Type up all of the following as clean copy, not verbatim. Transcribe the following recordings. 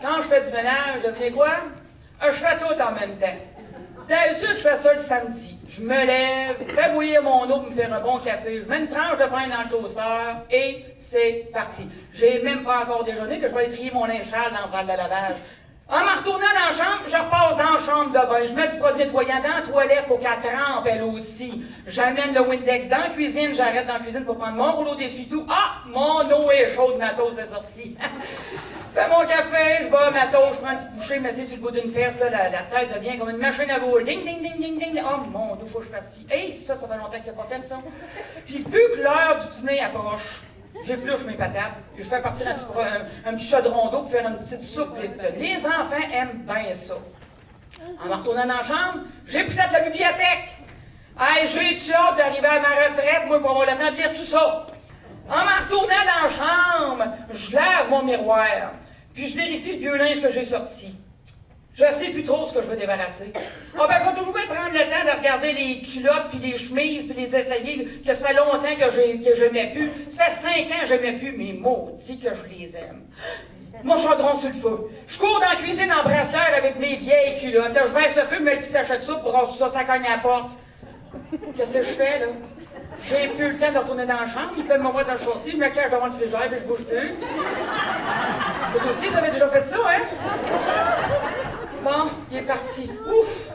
Quand je fais du ménage, devinez quoi? Je fais tout en même temps. D'habitude, je fais ça le samedi. Je me lève, fais bouillir mon eau pour me faire un bon café, je mets une tranche de pain dans le toaster et c'est parti. J'ai même pas encore déjeuné que je vais aller trier mon linge sale dans la salle de lavage. En me retournant dans la chambre, je repasse dans la chambre de bain. Je mets du produit nettoyant dans la toilette pour qu'elle trempe, elle aussi. J'amène le Windex dans la cuisine, j'arrête dans la cuisine pour prendre mon rouleau d'essuie-tout. Ah, mon eau est chaude, ma toast est sortie. Fais mon café, je bois ma toast, je prends une petite bouchée, mais c'est sur le bout d'une fesse, puis là, la tête devient comme une machine à boule. Ding, ding, ding, ding, ding. Oh mon Dieu, faut que je fasse ci. Hey, ça fait longtemps que c'est pas fait, ça. Puis vu que l'heure du dîner approche, j'épluche mes patates, puis je fais partir un petit chaudron d'eau pour faire une petite soupe Lipton. Les enfants aiment bien ça. En me retournant dans la chambre, j'ai poussé à la bibliothèque. Hey, j'ai hâte d'arriver à ma retraite, moi, pour avoir le temps de lire tout ça. En me retournant dans la chambre, je lave mon miroir, puis je vérifie le vieux linge que j'ai sorti. Je sais plus trop ce que je veux débarrasser. Ah ben, je vais toujours bien prendre le temps de regarder les culottes, puis les chemises, puis les essayer, que ça fait longtemps que je m'ai plus. Ça fait 5 ans que je m'ai plus, mais maudit que je les aime. Mon chaudron sur le feu. Je cours dans la cuisine en brassière avec mes vieilles culottes. Je baisse le feu, je mets le petit sachet de soupe, brosse ça, ça cogne à la porte. Qu'est-ce que je fais, là? J'ai plus le temps de retourner dans la chambre, ils peuvent m'envoyer dans le chaussée, je me cache devant le frigidaire, puis je bouge plus. Vous aussi, vous avez déjà fait ça, hein? Bon, il est parti. Ouf!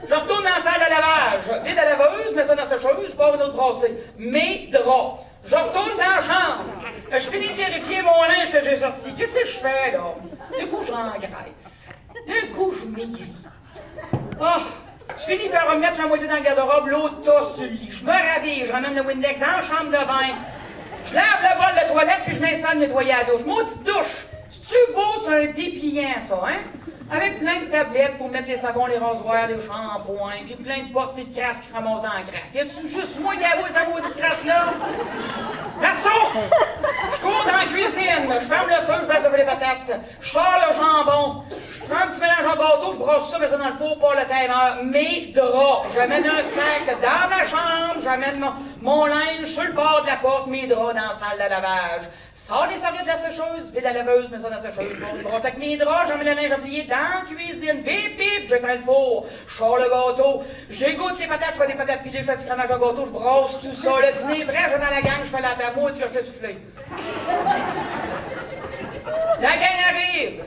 Je retourne dans la salle de lavage. Vide à la laveuse, mets ça dans sa chose, je pars une autre brassée. Mes draps. Je retourne dans la chambre. Je finis de vérifier mon linge que j'ai sorti. Qu'est-ce que je fais, là? Un coup, je rengraisse. Un coup, je maigris. Oh! Je finis par remettre la moitié dans le garde-robe, l'autre tasse sur le lit. Je me rhabille, je ramène le Windex dans la chambre de bain. Je lave le bol de toilette, puis je m'installe nettoyer la douche. Maudite douche! C'est-tu beau, c'est un dépliant, ça, hein? Avec plein de tablettes pour mettre les savons, les rasoirs, les shampoings, puis plein de portes, puis de crasses qui se ramassent dans la craque. Y a-tu juste moi qui avoue ces maudites crasses-là? La soupe! Je cours dans la cuisine, je ferme le feu, je baisse les patates, je sors le jambon, je prends un petit mélange en gâteau, je brosse ça, mets ça dans le four, pas le timer. Mes draps, j'amène un sac dans ma chambre, j'amène mon linge sur le bord de la porte, mes draps dans la salle de lavage. Sors les serviettes de la sécheuse, vide la laveuse, mets ça dans la sécheuse, je brosse avec mes draps, j'amène le linge à plier dans la cuisine, bip bip, j'éteins le four, je sors le gâteau, j'égoutte les patates, je fais des patates pilées, je fais un petit crémage en gâteau, je brosse tout ça, le dîner est prêt, je vais dans la gang, je fais la table, moi, que je t'ai soufflé. La gang arrive!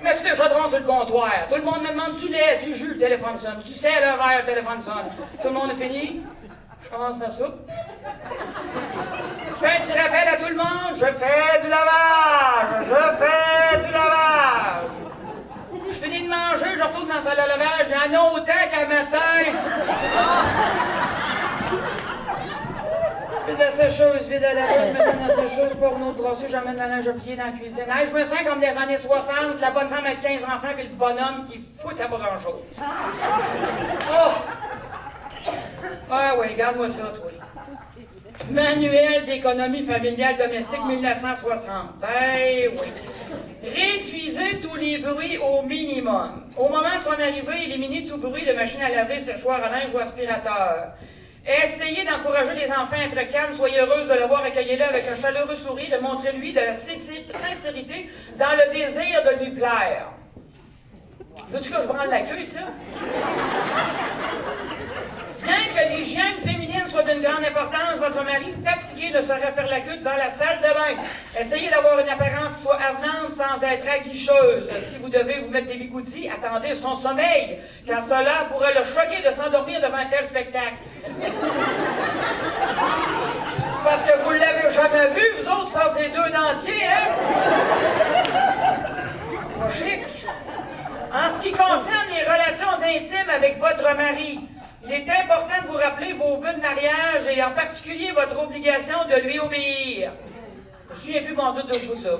Mets les chaudrons sur le comptoir. Tout le monde me demande du lait, du jus, le téléphone sonne. Du sel, un verre, le téléphone sonne. Tout le monde a fini? Je commence ma soupe. Je fais un petit rappel à tout le monde. Je fais du lavage. Je fais du lavage. Je finis de manger, je retourne dans la salle de lavage. Il y en a autant qu'à matin. Vide la sécheuse, vide à la laveuse, mets ça dans la sécheuse, pour une autre brassée, j'emmène la linge à plier dans la cuisine. Hey, je me sens comme des années 60, la bonne femme avec 15 enfants, puis le bonhomme qui fout à pas grand-chose. Oh! Ah oui, regarde-moi ça, toi. Manuel d'économie familiale domestique 1960. Ben oui. Réduisez tous les bruits au minimum. Au moment de son arrivée, éliminez tout bruit de machine à laver, séchoir à linge ou aspirateur. Essayez d'encourager les enfants à être calmes, soyez heureuse de le voir, accueillez-le avec un chaleureux sourire, montrez-lui de la sincérité dans le désir de lui plaire. Veux-tu que je branle la queue, ça? Bien que l'hygiène féminine soit d'une grande importance, votre mari fatigué ne saurait faire la queue devant la salle de bain. Essayez d'avoir une apparence qui soit avenante sans être aguicheuse. Si vous devez vous mettre des bigoudis, attendez son sommeil, car cela pourrait le choquer de s'endormir devant un tel spectacle. C'est parce que vous ne l'avez jamais vu, vous autres, sans ces deux dentiers, hein? Pas chic. En ce qui concerne les relations intimes avec votre mari, il est important de vous rappeler vos vœux de mariage et en particulier votre obligation de lui obéir. Je ne me souviens plus mon doute de ce bout-là.